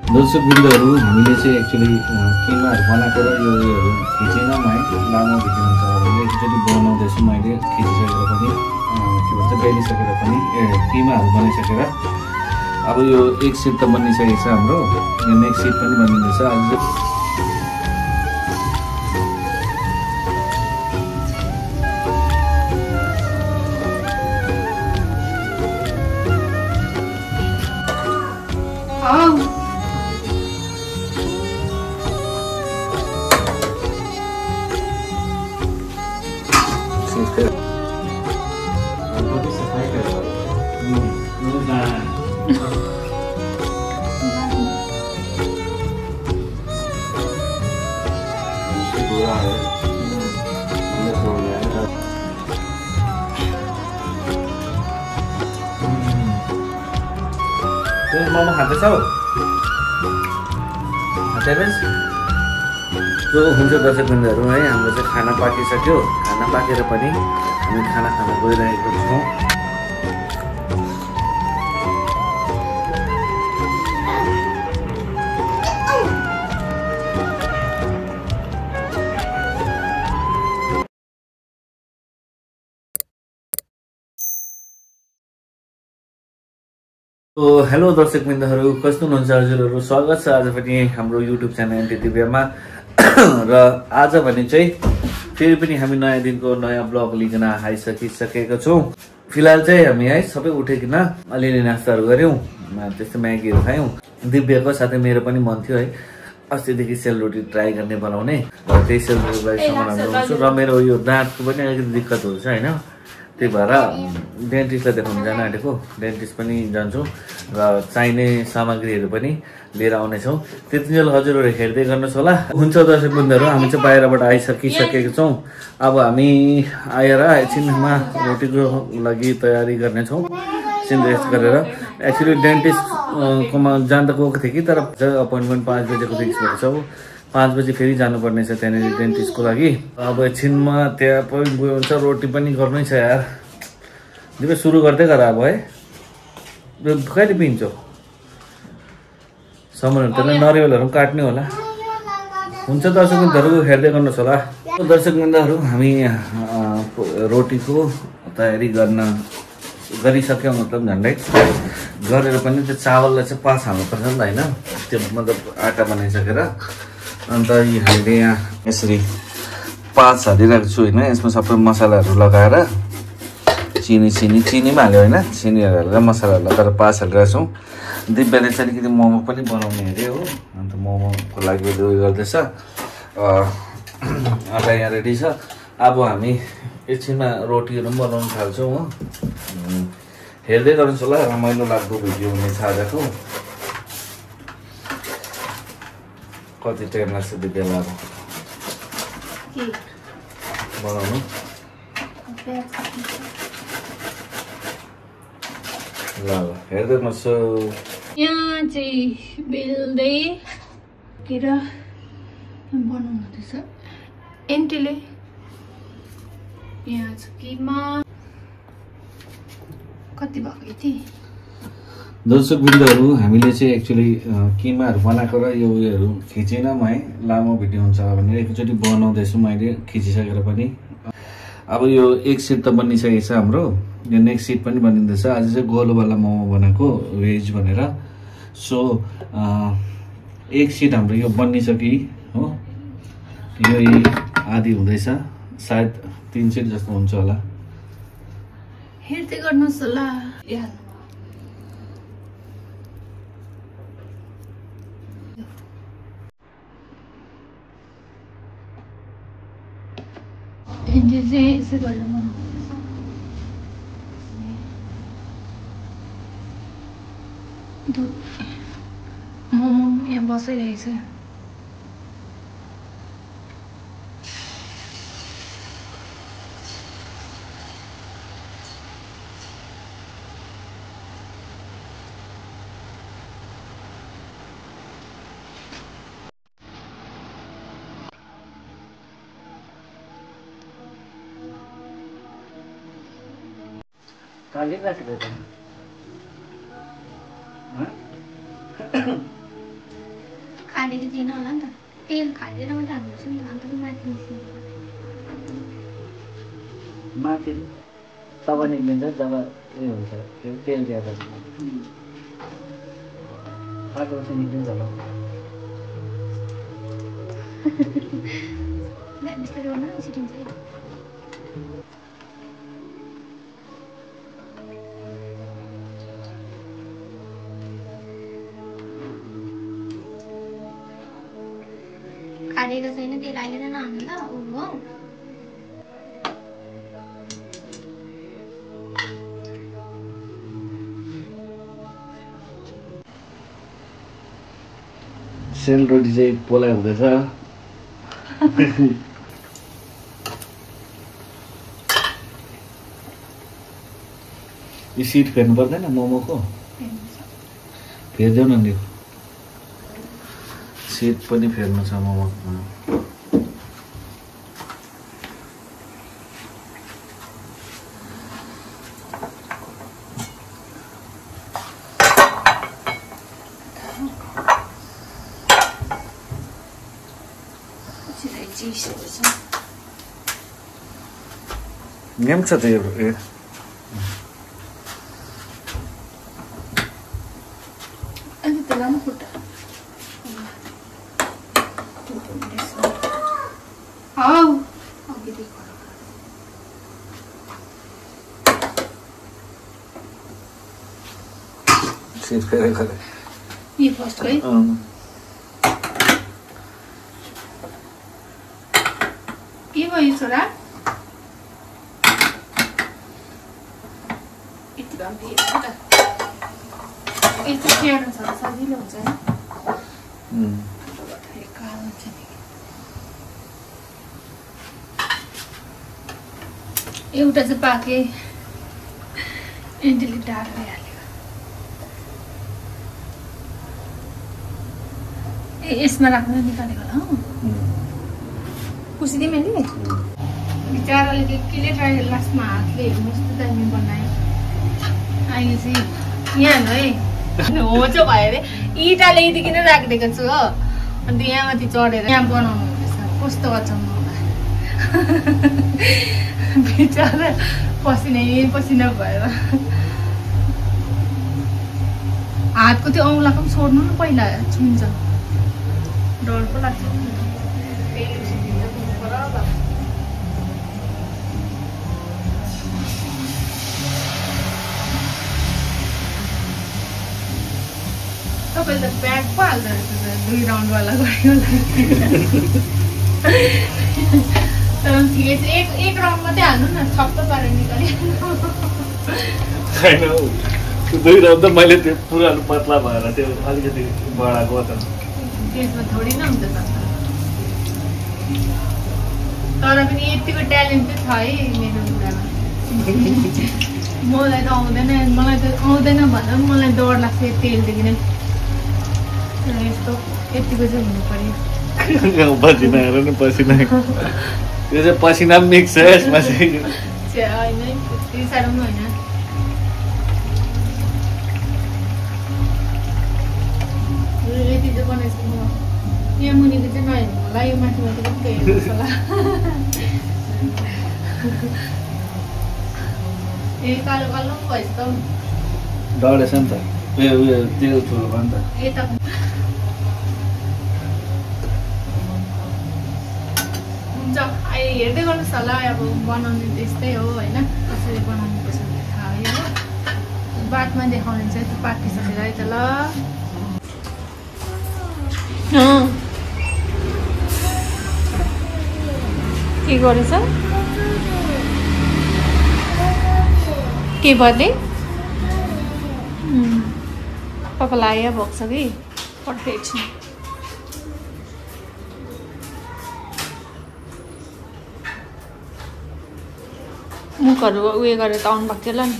दर्शक बिन्दुहरू हामीले चाहिँ एक्चुअली किमाहरू बनाएको र यो उयोहरू खिचेनौँ है, लामो भिडियो हुन्छ भने एकचोटि बनाउँदैछु मैले खिचिसकेर पनि के भन्छ बेलिसकेर पनि किमाहरू बनाइसकेर अब यो एक सिट त बनिसकेको छ हाम्रो, यो नेक्स्ट सिट पनि बनिँदैछ आज। मोमो खाँदैछौ? जो हुन्छ दर्शकबिन्दुहरू है, हाम्रो चाहिँ खाना पाकिसक्यो। खाना पाकेर पनि हामी खाना खान गइरहेको छौँ। हेलो दर्शकबिन्दुहरू, कस्तो हुनुहुन्छ हजुरहरू? स्वागत छ आज पनि हाम्रो युट्युब च्यानल एमटी दिव्यमा। र आज भने चाहिँ फेरि पनि हामी नयाँ दिनको नयाँ ब्लग लिकन आइसकिसकेका छौँ। फिलहाल चाहिँ हामी है सबै उठेकिन अलिअलि नास्ताहरू गऱ्यौँ, त्यस्तै म्यागीहरू खायौँ। दिव्यको साथै मेरो पनि मन थियो है अस्तिदेखि सेलरोटी ट्राई गर्ने बनाउने, र त्यही सेलरोटीलाई सामानहरू बनाउँछु। र मेरो यो दाँतको पनि अलिकति दिक्कत हुन्छ होइन, त्यही भएर डेन्टिस्टलाई देखाउनु जान आँटेको। डेन्टिस्ट पनि जान्छौँ र चाहिने सामग्रीहरू पनि लिएर आउनेछौँ। त्यतिन्जेल हजुरहरू हेर्दै गर्नुहोस् होला। हुन्छ दर्शकबिन्दुहरू, हामी चाहिँ बाहिरबाट आइसकिसकेका छौँ। अब हामी आएर एकछिनमा रोटीको लागि तयारी गर्नेछौँ। एकछिन रेस्ट गरेर एक्चुअली डेन्टिस्टकोमा जाँदा गएको थिएँ कि, तर अपोइन्टमेन्ट 5 बजेको फिक्स भएको छ। 5 बजी फेरि जानुपर्ने छ त्यहाँनिर डेन्टिस्टको लागि। अब एकछिनमा त्यहाँ पनि गयो हुन्छ, रोटी पनि गर्नै छ यार। दिवे सुरु गर्दै गर अब है, कहिले पिन्छौ? सामानहरू त नरिवलहरू पनि काट्ने होला। हुन्छ दर्शकबिन्दुहरू हेर्दै गर्नुहोस् होला। दर्शकबिन्दुहरू हामी रोटीको तयारी गरिसक्यौँ, मतलब झन्डै गरेर पनि त्यो चावललाई चाहिँ पास हाल्नुपर्छ नि त होइन, त्यो मतलब आटा बनाइसकेर। अन्त हामीले यहाँ यसरी पास हालिरहेको छु होइन। यसमा सबै मसलाहरू लगाएर चिनी पनि हाल्यो होइन, चिनी हालेर मसलाहरू लगाएर पास हालिरहेको छौँ। दिव्यले चाहिँ अलिकति मोमो पनि बनाउने अरे हो, अन्त मोमोको लागि उयो गर्दैछ। आटा यहाँ रेडी छ। अब हामी एकछिनमा रोटीहरू पनि बनाउनु थाल्छौँ हो। हेर्दै गर्नुहोस् होला, रमाइलो लाग्दो भिडियो हुनेछ आजको। कति टाइम लाग्छ दिव्यलाई अब बनाउनु? ल हेर्दै गर्नुहोस्। यहाँ चाहिँ बेल्दै के र बनाउनु हुँदैछ एन्टीले। यहाँ छ किमा कति भएको थिए। दर्शकबिन्दुहरू हामीले चाहिँ एक्चुअली किमाहरू बनाएको र यो उयोहरू खिचेनौँ है, लामो भिडियो हुन्छ भनेर एकचोटि बनाउँदैछु मैले खिचिसकेर पनि। अब यो एक सिट त बनिसकेको छ हाम्रो, यो नेक्स्ट सिट पनि बनिँदैछ। आज चाहिँ गोलोवाला मोमो बनाएको भेज भनेर। सो एक सिट हाम्रो यो बनिसक्यो हो, यो आधी हुँदैछ, सायद 3 सिट जस्तो हुन्छ होला। हेर्दै गर्नुहोस् होला यार। यसो गरेर मोमो यहाँ बसिरहेको छ। काली काटेको खानेको दिन होला नि त तेल खाँदैन मात्रै हाल्नुपर्छ नि त अन्त माथि मिसिन्छ माथि तब निक्लिन्छ जब उयो हुन्छ तेल ज्यादा पाकेपछि निक्लिन्छ होला बिस्तारै गर्न छिटिन्छ खानेको छैन तेल अहिले नै नहाल्नु ल हो सेलरोटी चाहिँ पोलाइ हुँदैछ यो सिट फेर्नु पर्दैन मोमोको फेरिदेऊ न नि सिट पनि फेर्नु छ मोमोको नेम छ त यो अनि त लामो खुट्टा हौ अघि देखो सिट फेरे गरे यो फर्स्ट है के भयो छोरा यति भए पनि यस्तो स्याहार्नु छ सजिलो हुन्छ नि कालो हुन्छ नि एउटा चाहिँ पाके एन्टीले डाढ भइहाल्यो ए यसमा राख्नु निकालेको होला हो कुसिदिएँ मैले बिचराले के केले ट्राई लास्टमा हातले हेर्नुहोस् त दामी बनायो अहिले चाहिँ यहाँ है होचो भयो अरे इँटाले यतिकन राखिदिएको छु हो अन्त यहाँ माथि चढेर यहाँ बनाउनु हुँदैछ कस्तो अचम्म होला बिचरा पसिना भएर हातको त्यो औँलाको पनि छोड्नु न पहिला छुन्छ डर पो लाग्छ तपाईँले त ब्याग पो हाल्दो रहेछ 2 राउन्डवाला गयो तर ठिकै छ एक राउन्ड मात्रै हाल्नु न छप्प पारेर निकाल्यो 2 राउन्ड त मैले त्यो पुरानो पतला भएर त्यो अलिकति बढाएको त त्यसमा थोडी न हुन्छ तर पनि यतिको ट्यालेन्ट चाहिँ छ है मेरो बुढामा मलाई त आउँदैन भन्दा पनि मलाई डर लाग्छ तेलदेखि नै यस्तो यतिको चाहिँ हुनु पर्यो पसिना हेर न पसिना यो चाहिँ पसिना मिक्स छ यसमा चाहिँ होइन त्यति साह्रो पनि होइन यति चाहिँ बनाइछु म यहाँ मुनिको चाहिँ नहेर्नु होला यो माथि माथि पनि हेर्नुहोस् होला ए कालो कालो पनि भएछ त डढेछ नि त उयो तेल ठुलो भयो नि त यता हुन्छ अहिले हेर्दै गर्नुहोस् होला अब बनाउने त्यस्तै हो होइन कसरी बनाउनु पर्छ भन्ने थाहा है हो बादमा देखाउने चाहिँ त्यो पाकिसकेर है त ल के गरेछ के बदले पापालाई आया भएको छ कि पठाइछु मुखहरू उयो गरेर त आउनु भएको थियो होला नि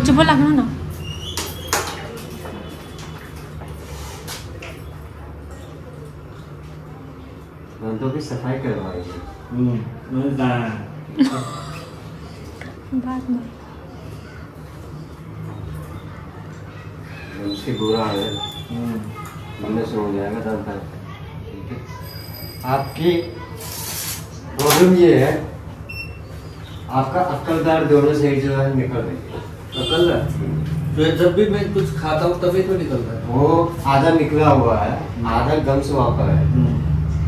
चुप लाग्नु न दांतों की सफाई करवाएंगे। बाद में उसकी बुरा है, से हो जाएगा दांत। ठीक है, आपकी प्रॉब्लम ये है, आपका अक्लदार दोनों साइड जो है निकल रही है। अकल तो जब भी मैं कुछ खाता हूँ तभी तो निकलता है। वो आधा निकला हुआ है, आधा गम्स वहाँ पर है।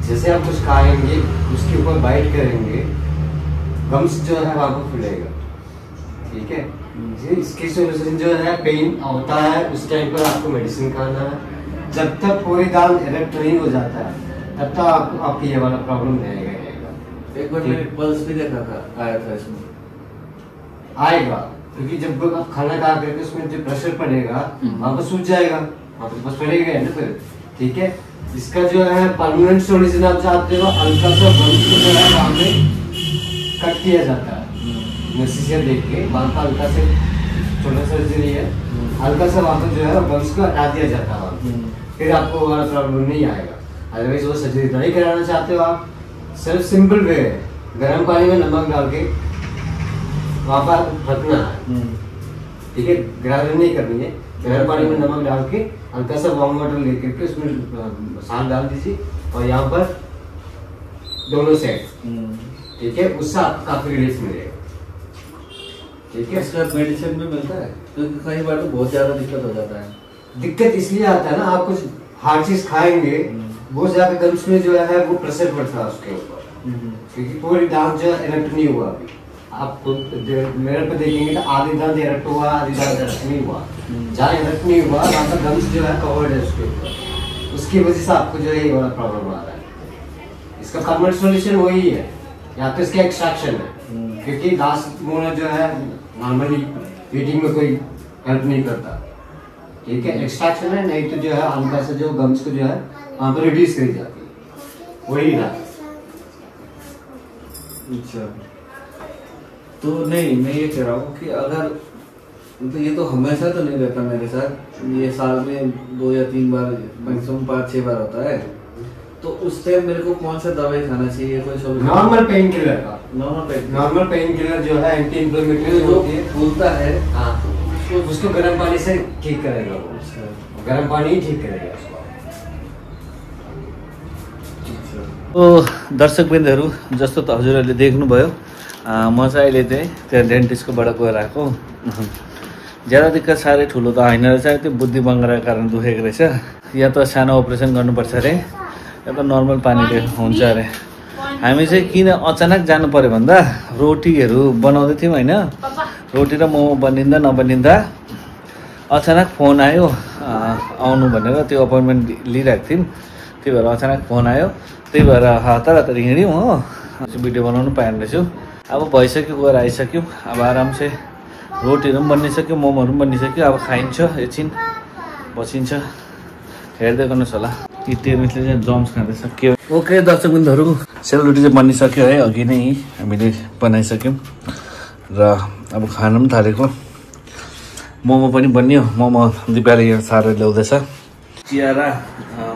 जैसे आप कुछ खाएंगे उसके ऊपर बाइट करेंगे, गम्स जो है वहाँ पर खुलेगा। ठीक है, इसकी सोल्यूशन जो है, पेन होता है उस टाइम पर आपको मेडिसिन खाना है। जब तक पूरी दांत इरेक्ट नहीं हो जाता है तब तक आपको ये वाला प्रॉब्लम नहीं आएगा। एक बार मैंने पल्स भी देखा था, आया था इसमें, आएगा क्योंकि जब आप खाना खा करके उसमें जो प्रेशर पड़ेगा वहाँ पर सूझ जाएगा, वहाँ पर बस पड़ेगा ना फिर। ठीक है, इसका जो है परमानेंट सोल्यूशन आप चाहते हो, हल्का सा गम्स को जो है वहाँ पे कट किया जाता है, नसीसिया देख के वहाँ पर हल्का से छोटा सर्जरी है, हल्का सा वहाँ पर जो है गम्स को हटा दिया जाता है। फिर आपको वो वाला प्रॉब्लम नहीं आएगा। अदरवाइज वो सर्जरी नहीं कराना चाहते हो आप, सिर्फ सिंपल वे है, गर्म पानी में नमक डाल के वहाँ पर रखना है। ठीक है, ग्राइंड नहीं करनी है, गर्म पानी में नमक डाल के हल्का सा वार्म वाटर लेकर के उसमें साल डाल दीजिए और यहाँ पर दोनों साइड। ठीक है, उससे आपको काफी रिलीफ मिलेगा। ठीक है, इसका मेडिसिन भी मिलता है क्योंकि कई बार तो बहुत ज्यादा दिक्कत हो जाता है। दिक्कत इसलिए आता है ना, आप कुछ हार्ड चीज खाएंगे वो जाकर गम्स में जो है वो प्रेशर पड़ता है उसके ऊपर, क्योंकि पूरी दांत जो है इरेक्ट नहीं हुआ अभी। आप मिरर पे देखेंगे तो आधी दांत इरेक्ट हुआ, आधी दांत इरेक्ट नहीं हुआ। जहाँ इरेक्ट नहीं हुआ वहाँ पर गम्स जो है कवर्ड है उसके ऊपर, उसकी वजह से आपको जो है ये वाला प्रॉब्लम आ रहा है। इसका परमानेंट सॉल्यूशन वही है, या तो इसका एक्सट्रैक्शन है, क्योंकि लास्ट मोलर जो है नॉर्मली ईटिंग में कोई हेल्प नहीं करता। ठीक है, एक्सट्रैक्शन है, नहीं तो जो है हल्का सा जो गम्स को जो है वहाँ पर रिड्यूस करी जाती है, वही ना। अच्छा, तो नहीं, मैं ये कह रहा हूँ कि अगर तो ये तो हमेशा तो नहीं रहता मेरे साथ, ये साल में 2 या 3 बार, मैक्सिमम 5-6 बार होता है, तो उस टाइम मेरे को कौन सा दवाई खाना चाहिए? कोई सोल्यूशन? नॉर्मल पेन किलर का, नॉर्मल पेन किलर जो है एंटी इंफ्लेमेटरी जो होती है, फूलता है, हाँ, उसको गर्म पानी से ठीक करेगा वो। गर्म पानी ही ठीक करेगा उसको। तो दर्शकवृन्दहरू, जस्तो त हजुरहरूले देख्नुभयो, म चाहिँ अहिले चाहिँ त्यहाँ डेन्टिस्टकोबाट गएर आएको। ज्यादा दिक्कत साह्रै ठुलो त होइन रहेछ, त्यो बुद्धि बङ्गराको कारण दुखेको रहेछ। या त सानो अपरेसन गर्नुपर्छ अरे, या त नर्मल पानीले हुन्छ अरे। हामी चाहिँ किन अचानक जानु पर्यो भन्दा, रोटीहरू बनाउँदै थियौँ होइन, रोटी र मोमो बनिँदा नबनिँदा अचानक फोन आयो आउनु भनेर, त्यो अपोइन्टमेन्ट लिइरहेको थियौँ, त्यही भएर अचानक फोन आयो, त्यही भएर हतार हिँड्यौँ हो। भिडियो बनाउनु पाएन रहेछु, अब भइसक्यो, गएर आइसक्यो, अब आराम से रोटीहरू पनि बनिसक्यो, मोमोहरू पनि बनिसक्यो, अब खाइन्छ, एकछिन बसिन्छ, हेर्दै गर्नुहोस् होला। यी टेनिसले चाहिँ जम्स खाँदैछ के। ओके दर्शकवृन्दहरू, सेलरोटी चाहिँ बनिसक्यो है, अघि नै हामीले बनाइसक्यौँ र अब खान पनि थालेको। मोमो पनि बनियो, मोमो दिपाले यहाँ सारेर ल्याउँदैछ। चियारा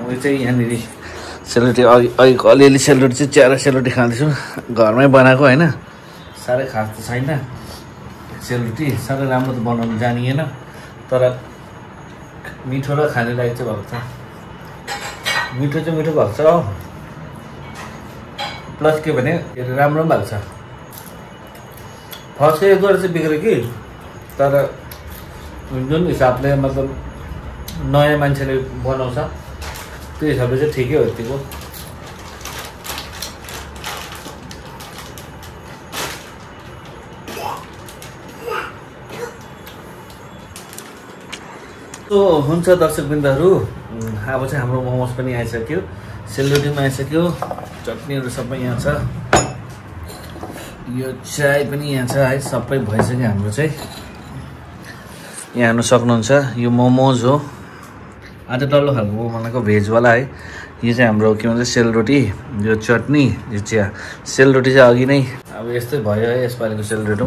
उयो चाहिँ यहाँनिर सेलरोटी, अलिअलि सेलरोटी चाहिँ चियारा सेलरोटी खाँदैछु, घरमै बनाएको होइन, साह्रै खास त छैन सेलरोटी, साह्रै राम्रो त बनाउनु जानिएन, तर मिठो र खाने लायक चाहिँ भएको छ। मिठो चाहिँ मिठो भएको छ हो, प्लस के भने राम्रो पनि भएको छ। फर्स्टको एक दुईवटा चाहिँ बिग्रेँ कि, तर जुन हिसाबले मतलब नयाँ मान्छेले बनाउँछ त्यो हिसाबले चाहिँ ठिकै हो यतिको। तो हुन्छ दर्शकवृन्दहरू, अब चाहिँ हाम्रो मोमोस पनि आइसक्यो, सेलरोटी पनि आइसक्यो, चटनीहरू सबै यहाँ छ, यो चाय पनि यहाँ छ है, सबै भइसक्यो हाम्रो चाहिँ। यहाँ हेर्नु सक्नुहुन्छ, यो मोमोज हो, आज डल्लो खालको बनाएको भेजवाला है। यो चाहिँ हाम्रो के भन्छ सेलरोटी, यो चटनी, यो चिया। सेलरोटी चाहिँ अघि नै अब यस्तै भयो है, यसपालिको सेलरोटी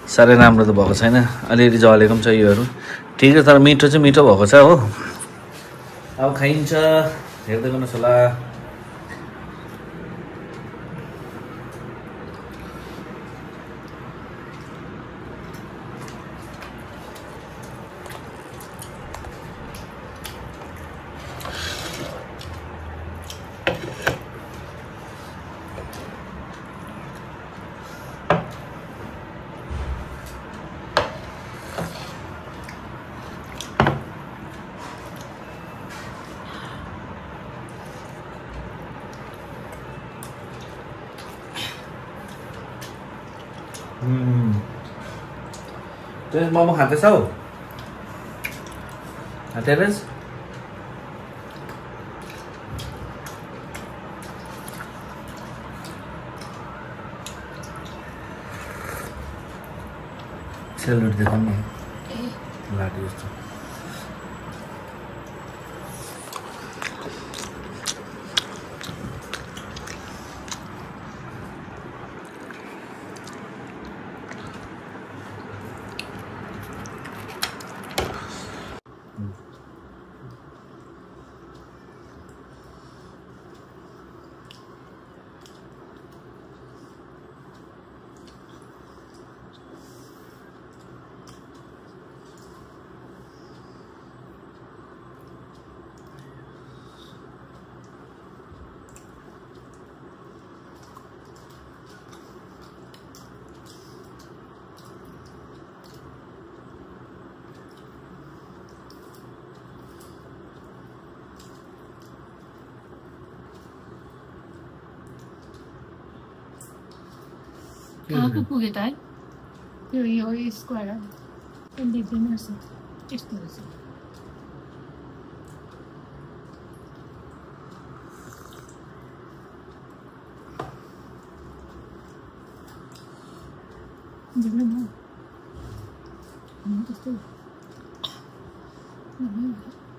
साह्रै राम्रो त भएको छैन, अलिअलि जलेको पनि छ योहरू, ठिकै, तर मिठो चाहिँ मिठो भएको छ हो। अब खाइन्छ, हेर्दै गर्नुहोस् होला। Terus momo खाँदैछौ? Terus? सेलरोटी देखाउनु न लाटी जस्तो कहाँको पुग्यो त है त्यो यो स्क्वायर देख्दैन रहेछ यस्तो रहेछ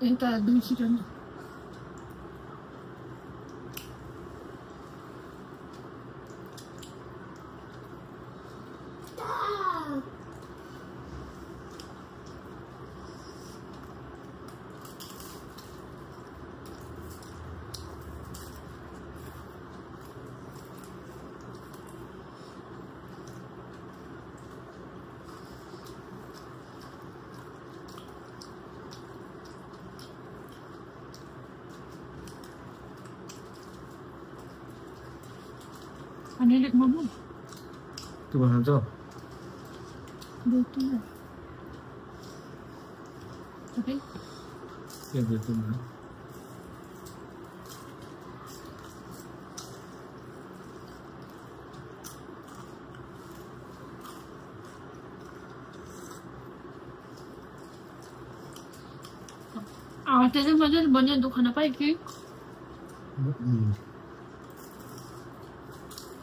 यता 2 seater Panilit mo mo. Ito ba na ito? Dito na. Okay? Yan, dito na. त्यसै मजाले बनिया दुःख नपाए कि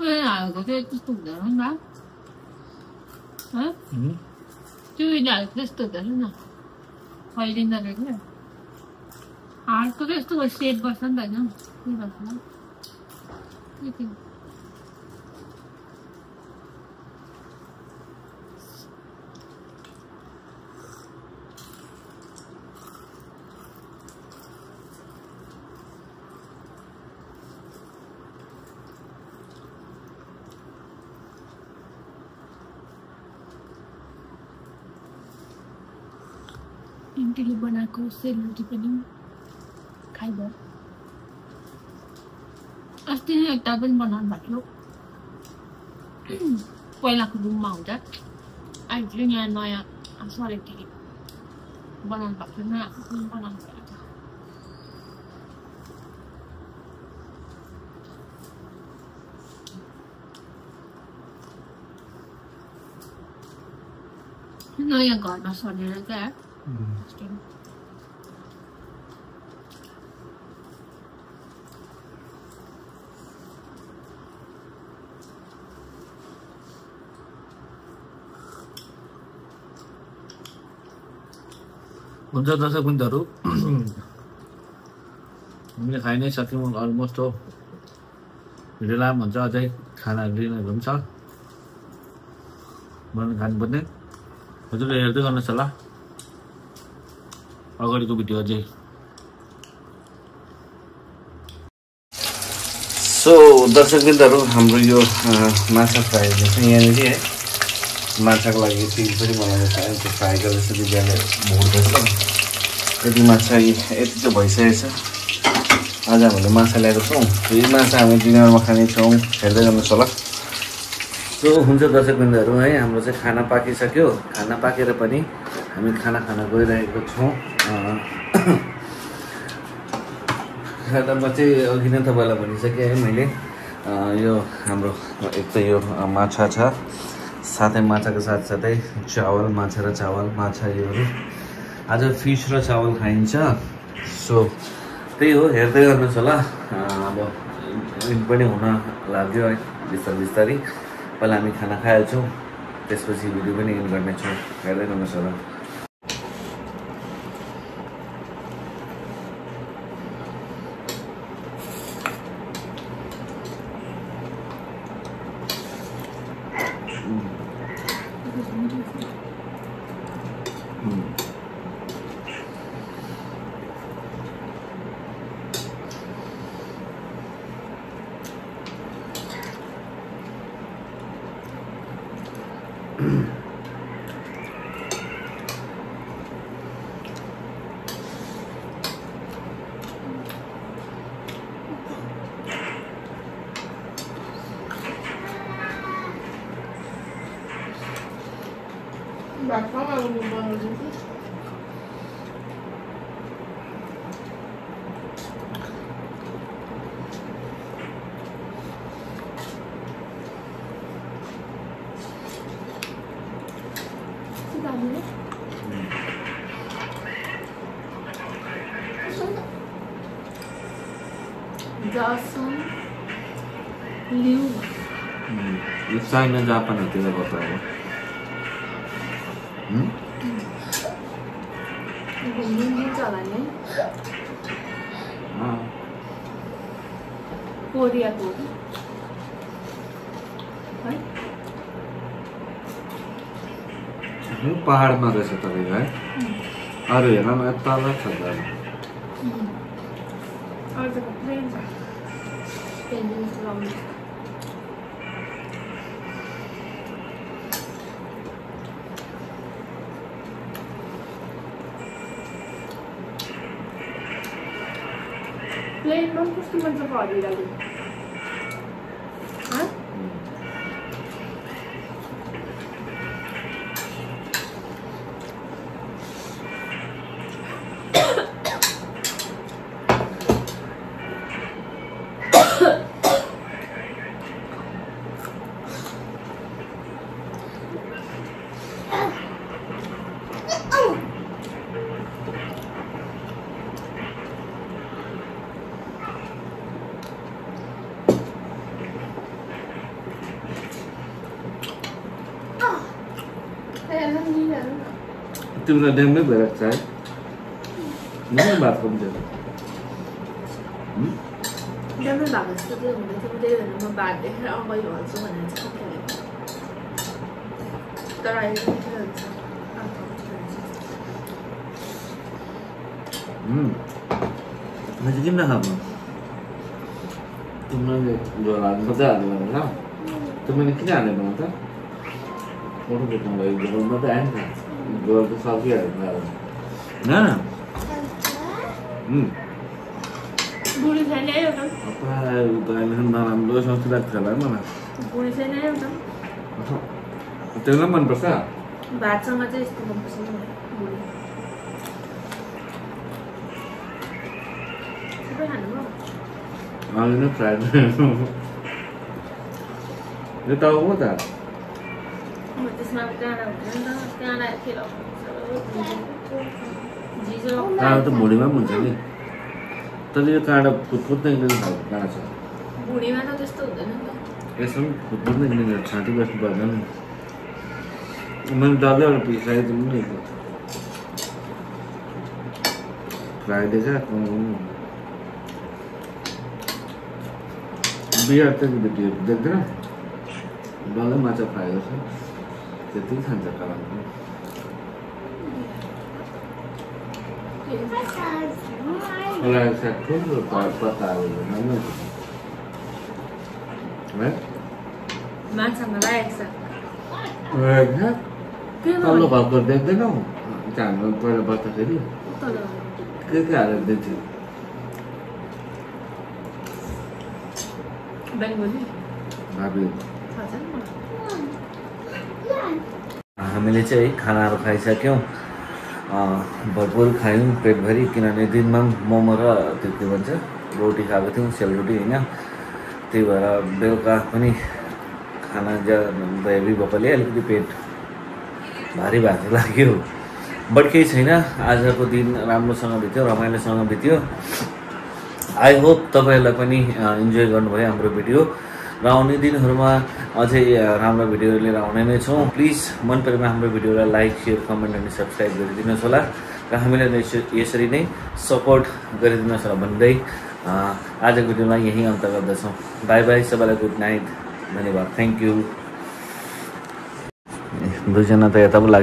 हालेको चाहिँ त्यस्तो हुँदैन नि त्यो हालेको त्यस्तो हुँदैन न फैलिँदो रहेछ हार्डको चाहिँ यस्तो सेट बस्छ नि त होइन के बस्छ आन्टीले बनाएको सेलरोटी पनि खाइभयो अस्ति नै एकटा पनि बनाउनु भएको थियो पहिलाको रुममा हुँदा अहिले चाहिँ यहाँ नयाँ सरेटी बनाउनु भएको थियो नयाँ बनाउनु भएको थियो नयाँ घरमा सरेर क्या हुन्छ दर्शक बिन्दुहरू हामीले खाइ नै सक्यौँ अलमोस्ट हो भिडियो लामो हुन्छ अझै खानाहरू लिनेहरू पनि छ बनाउनु खानुपर्ने हजुरले हेर्दै गर्नुहोस् होला अगाडिको भिडियो अझै सो दर्शकबिन्दुहरू हाम्रो यो माछा फ्राई चाहिँ यहाँनिर है माछाको लागि तेल पनि बनाउँदैछ त्यो फ्राई गर्दैछ दिदीले भुट्दैछ यति माछा यति चाहिँ भइसकेको छ आज हामीले माछा ल्याएको छौँ यो माछा हामी डिनरमा खानेछौँ हेर्दै गर्नुहोस् होला सो हुन्छ दर्शकबिन्दुहरू है हाम्रो चाहिँ खाना पाकिसक्यो खाना पाकेर पनि हामी खाना खान गइरहेको छौँ र म चाहिँ अघि नै तपाईँलाई भनिसकेँ है मैले यो हाम्रो एक त यो माछा छ साथै माछाको साथसाथै चावल, माछा र चावल, माछा योहरू। आज फिस र चावल खाइन्छ। सो त्यही हो, हेर्दै गर्नुहोस् होला। अब इन पनि हुन लाग्यो है बिस्तारै। पहिला हामी खाना खाइहाल्छौँ, त्यसपछि भिडियो पनि इन गर्नेछौँ। हेर्दै गर्नुहोस् होला। Dawson Liu. China, Japanतिर गर्छ अब। घुम्नुहुन्छ होला नि कोरियाको है पहाडमा रहेछ तपाईँको है। अरू हेर्न तल छ त। प्लेनमा कस्तो मजाको हरियाली तिम्रो ड्याममै भइरहेको छ है। ड्याममै भात खान्छ। ड्याममै भएको जस्तो चाहिँ हुँदै थियो, त्यही भएर म भात देखेर अगाडि हाल्छु भनेर चाहिँ खेलेको। तर अहिले मिठो हुन्छ। मैं चाहिँ किन नखानु? तिमीले झोल हाल्नु मात्रै हाल्यो भनेर त मैले किन हालेँ भन त? फोटो खिच्नु लागि झोल मात्रै आयो नि त। झोल त सकिहाल्यो न। बुढी छैन एउटा नराम्रो सोचिरहेको थियो होला मलाई। बुढी छैन एउटा त्यसलाई मनपर्छ। भातसँग चाहिँ यस्तो मनपर्छ बुढी। सबै खानु आलु नै फ्राई यो टाउ हो त। त्यसमा काँडा हुँदैन नि त, काँडा खेल काँडा त भुँडीमा पनि हुन्छ नि, तर यो काँडा फुटफुट निक्लिने खालको काँडा छ। भुँडीमा त त्यस्तो हुँदैन नि त। यसमा पनि फुटफुट निक्लिने छाँटी बस्नु पर्दैन नि। मैले डल्लै एउटा पिस खाइदिउँ नि फ्राई दिएछ। बिहार त भिडियो देख्दैन, डल्लै माछा फ्राई गर्छ, त्यति खान्छ कालामा। रायो साग ठुलो पत्ताहरू है। माछामा रायो साग तल्लो घरको देख्दैनौ? हाम्रो पहिला बस्दाखेरि के हालेर दिन्थ्यो? हामीले चाहिँ खानाहरू खाइसक्यौँ, भरपुर खायौँ पेटभरि, किनभने दिनमा मोमो र त्यो के भन्छ रोटी खाएको थियौँ, सेलरोटी होइन। त्यही भएर बेलुका पनि खाना हेभी भएकोले अलिकति पेट भारी भएको लाग्यो। बट केही छैन, आजको दिन राम्रोसँग बित्यो, रमाइलोसँग बित्यो। आई होप तपाईँहरूलाई पनि इन्जोय गर्नुभयो हाम्रो भिडियो र आउने दिनहरूमा अझै राम्रो भिडियो लिएर आउने नै छौँ। प्लिज मन परेमा हाम्रो भिडियोलाई लाइक, सेयर, कमेन्ट अनि सब्सक्राइब गरिदिनुहोस् होला र हामीलाई यसरी नै सपोर्ट गरिदिनुहोस् होला भन्दै आजको भिडियोलाई यहीँ अन्त गर्दछौँ। बाई बाई, सबैलाई गुड नाइट, धन्यवाद, थ्याङ्क यू। दुईजना त यता